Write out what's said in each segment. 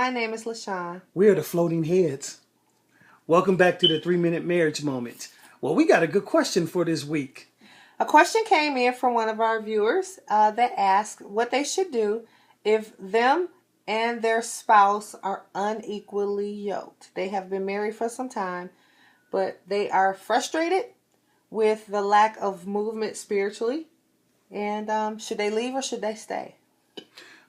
My name is LaShawn. We are the Floating Heads. Welcome back to the 3-Minute Marriage Moment. Well, we got a good question for this week. A question came in from one of our viewers that asked what they should do if them and their spouse are unequally yoked. They have been married for some time, but they are frustrated with the lack of movement spiritually. And should they leave or should they stay?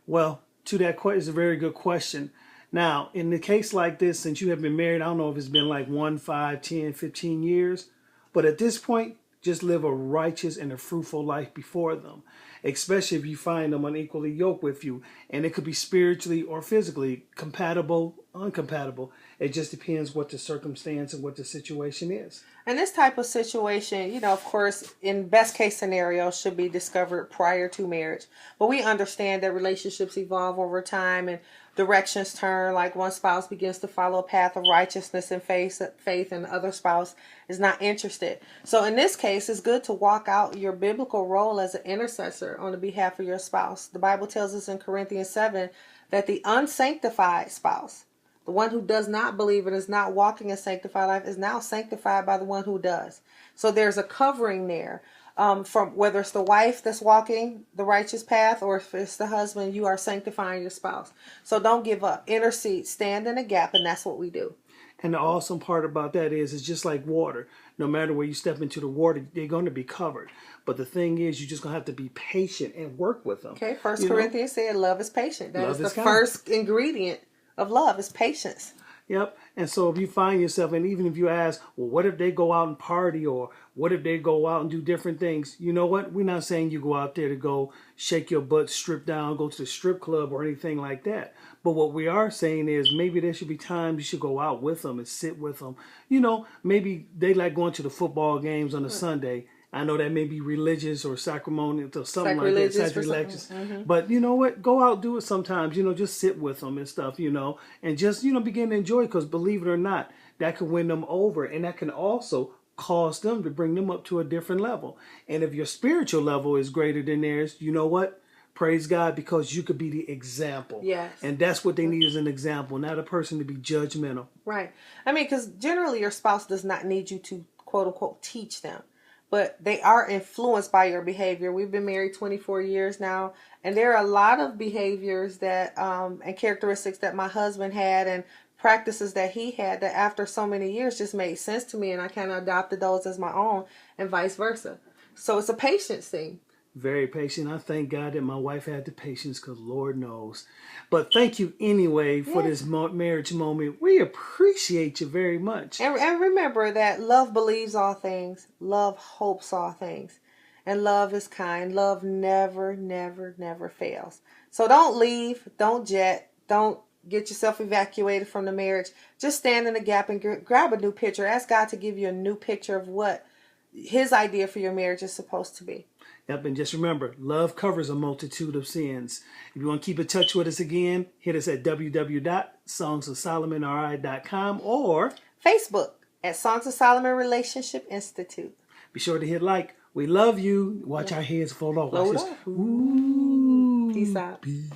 Well, to that question is a very good question. Now, in the case like this, since you have been married, I don't know if it's been like 1, 5, 10, 15 years, but at this point, just live a righteous and a fruitful life before them, especially if you find them unequally yoked with you. And it could be spiritually or physically compatible, uncompatible. It just depends what the circumstance and what the situation is. And this type of situation, of course, in best case scenario, should be discovered prior to marriage. But we understand that relationships evolve over time and directions turn. Like one spouse begins to follow a path of righteousness and faith, and the other spouse is not interested. So in this case, it's good to walk out your biblical role as an intercessor on the behalf of your spouse. The Bible tells us in Corinthians 7 that the unsanctified spouse, the one who does not believe and is not walking a sanctified life, is now sanctified by the one who does. So there's a covering there. From whether it's the wife that's walking the righteous path or if it's the husband, you are sanctifying your spouse. So don't give up. Intercede, stand in the gap, and that's what we do. And the awesome part about that is it's just like water. No matter where you step into the water, they're going to be covered. But the thing is, you're just going to have to be patient and work with them. Okay, First Corinthians said love is patient. That is the kind. first ingredient of love is patience. Yep. And so if you find yourself, and even if you ask, well, what if they go out and party, or what if they go out and do different things? You know what? We're not saying you go out there to go shake your butt, strip down, go to the strip club or anything like that. But what we are saying is maybe there should be times you should go out with them and sit with them. Maybe they like going to the football games on a Sunday. I know that may be religious or sacramental or something like that. Sacrilegious. Mm-hmm. But you know what? Go out, do it sometimes. Just sit with them and stuff, and just, begin to enjoy it, because believe it or not, that can win them over, and that can also cause them to bring them up to a different level. And if your spiritual level is greater than theirs, you know what? Praise God, because you could be the example. Yes. And that's what they need, is an example, not a person to be judgmental. Right. Because generally your spouse does not need you to, quote unquote, teach them. But they are influenced by your behavior. We've been married 24 years now, and there are a lot of behaviors that and characteristics that my husband had and practices that he had that after so many years just made sense to me, and I kind of adopted those as my own, and vice versa. So it's a patience thing. Very patient. I thank God that my wife had the patience, because Lord knows. But thank you anyway for this marriage moment. We appreciate you very much. And remember that love believes all things. Love hopes all things. And love is kind. Love never, never, never fails. So don't leave. Don't jet. Don't get yourself evacuated from the marriage. Just stand in the gap and grab a new picture. Ask God to give you a new picture of what His idea for your marriage is supposed to be. Yep, and just remember, love covers a multitude of sins. If you want to keep in touch with us again, hit us at www.songsofsolomonri.com or Facebook at Songs of Solomon Relationship Institute. Be sure to hit like. We love you. Watch our heads fall off. Ooh. Peace out. Peace.